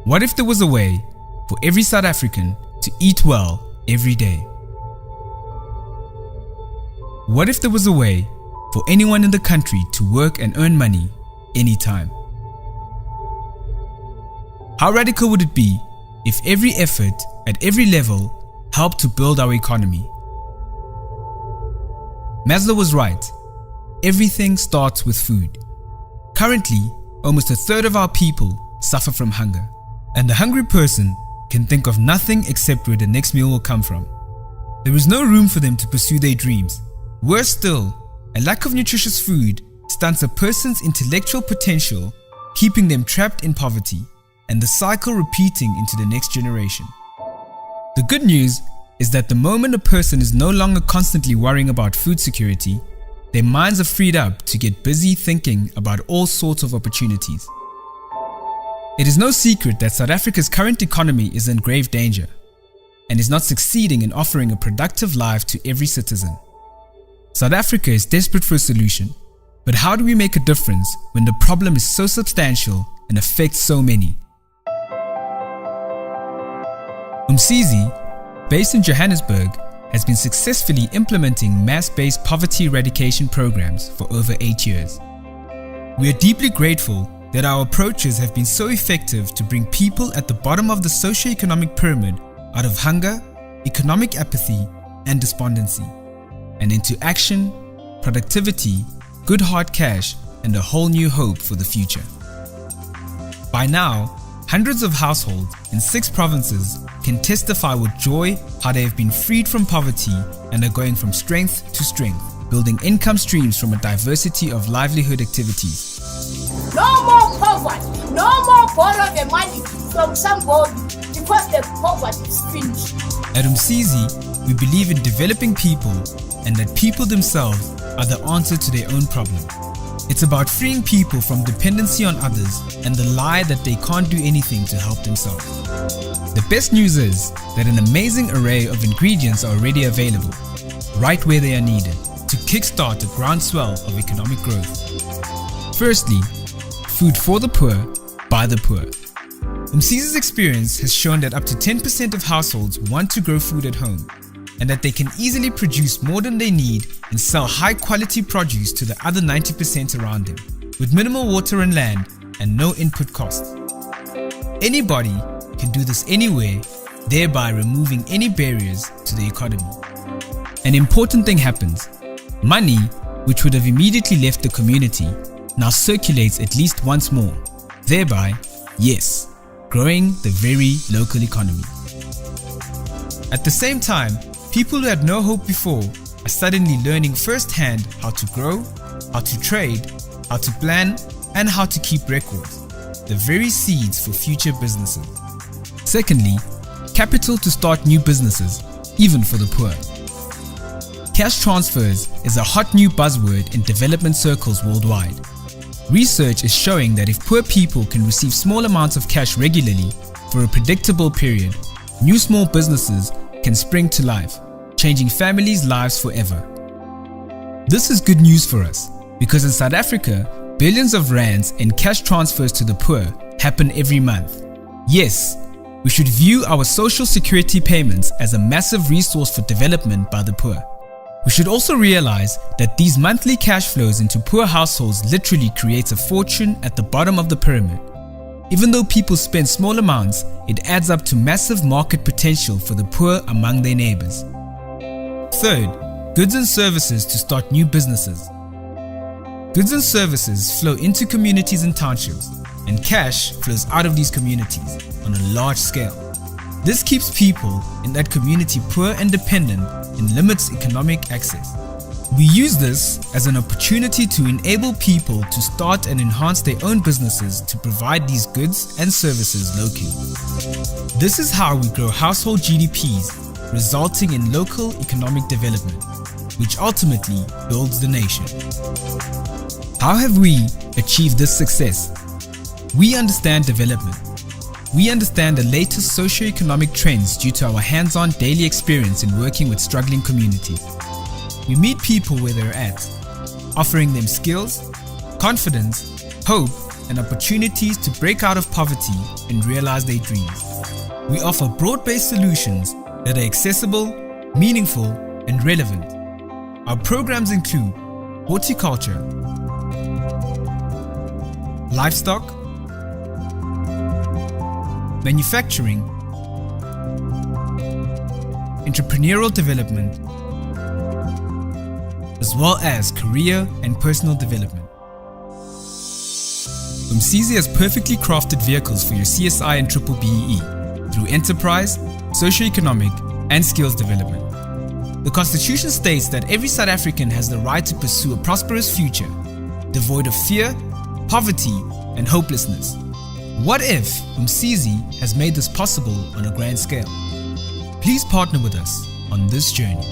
What if there was a way for every South African to eat well every day? What if there was a way for anyone in the country to work and earn money anytime? How radical would it be if every effort at every level helped to build our economy? Maslow was right. Everything starts with food. Currently, almost a third of our people suffer from hunger, and the hungry person can think of nothing except where the next meal will come from. There is no room for them to pursue their dreams. Worse still, a lack of nutritious food stunts a person's intellectual potential, keeping them trapped in poverty, and the cycle repeating into the next generation. The good news is that the moment a person is no longer constantly worrying about food security, their minds are freed up to get busy thinking about all sorts of opportunities. It is no secret that South Africa's current economy is in grave danger and is not succeeding in offering a productive life to every citizen. South Africa is desperate for a solution, but how do we make a difference when the problem is so substantial and affects so many? Umsizi, based in Johannesburg, has been successfully implementing mass-based poverty eradication programs for over 8 years. We are deeply grateful that our approaches have been so effective to bring people at the bottom of the socio-economic pyramid out of hunger, economic apathy, and despondency, and into action, productivity, good hard cash, and a whole new hope for the future. By now, hundreds of households in 6 provinces can testify with joy how they have been freed from poverty and are going from strength to strength, building income streams from a diversity of livelihood activities. No more poverty, no more borrow the money from somebody because the poverty is finished. At Umsizi, we believe in developing people and that people themselves are the answer to their own problem. It's about freeing people from dependency on others and the lie that they can't do anything to help themselves. The best news is that an amazing array of ingredients are already available, right where they are needed, to kickstart a groundswell of economic growth. Firstly, food for the poor, by the poor. Umsizi's experience has shown that up to 10% of households want to grow food at home, and that they can easily produce more than they need and sell high-quality produce to the other 90% around them, with minimal water and land and no input cost. Anybody can do this anywhere, thereby removing any barriers to the economy. An important thing happens. Money, which would have immediately left the community, now circulates at least once more, thereby, yes, growing the very local economy. At the same time, people who had no hope before are suddenly learning firsthand how to grow, how to trade, how to plan, and how to keep records, the very seeds for future businesses. Secondly, capital to start new businesses, even for the poor. Cash transfers is a hot new buzzword in development circles worldwide. Research is showing that if poor people can receive small amounts of cash regularly for a predictable period, new small businesses can spring to life, changing families' lives forever. This is good news for us because in South Africa, billions of rands in cash transfers to the poor happen every month. Yes, we should view our social security payments as a massive resource for development by the poor. We should also realize that these monthly cash flows into poor households literally creates a fortune at the bottom of the pyramid. Even though people spend small amounts, it adds up to massive market potential for the poor among their neighbors. Third, goods and services to start new businesses. Goods and services flow into communities and townships, and cash flows out of these communities on a large scale. This keeps people in that community poor and dependent and limits economic access. We use this as an opportunity to enable people to start and enhance their own businesses to provide these goods and services locally. This is how we grow household GDPs, resulting in local economic development, which ultimately builds the nation. How have we achieved this success? We understand development. We understand the latest socio-economic trends due to our hands-on daily experience in working with struggling communities. We meet people where they're at, offering them skills, confidence, hope, and opportunities to break out of poverty and realize their dreams. We offer broad-based solutions that are accessible, meaningful, and relevant. Our programs include horticulture, livestock, manufacturing, entrepreneurial development, as well as career and personal development. Umsizi has perfectly crafted vehicles for your CSI and Triple BEE through enterprise, socio-economic, and skills development. The Constitution states that every South African has the right to pursue a prosperous future, devoid of fear, poverty, and hopelessness. What if Umsizi has made this possible on a grand scale? Please partner with us on this journey.